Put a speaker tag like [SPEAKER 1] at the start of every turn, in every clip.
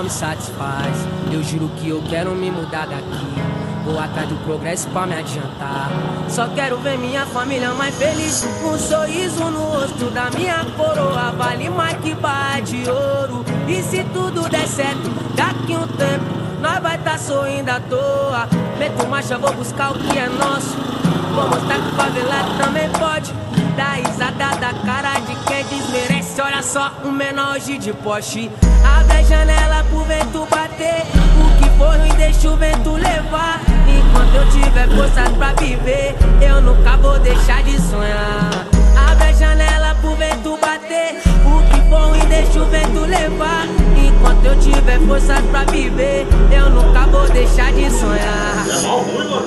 [SPEAKER 1] não me satisfaz. Eu juro que eu quero me mudar daqui. Vou atrás do progresso pra me adiantar. Só quero ver minha família mais feliz. Um sorriso no rosto da minha coroa vale mais que barra de ouro. E se tudo der certo, daqui um tempo nós vai tá sorrindo à toa. Meto marcha, vou buscar o que é nosso. Vou mostrar que o favelado também pode. Dá risada da cara de quem desmerece. Olha só, um menor hoje de Porsche. Abre a janela pro vento bater. O que for ruim deixa o vento levar. Enquanto eu tiver forças pra viver, eu nunca vou deixar de sonhar. Abre a janela pro vento bater. O que for ruim deixa o vento levar. Enquanto eu tiver forças pra viver, eu nunca vou deixar de sonhar.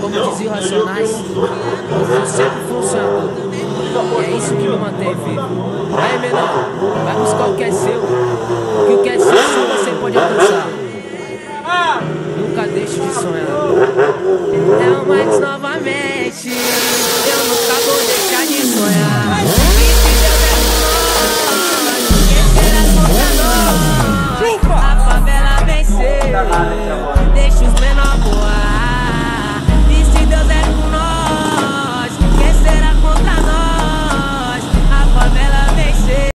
[SPEAKER 1] Como dizia o Racionais, eu sempre funciono. E é isso que me mantém vivo. Aí, menor, vai buscar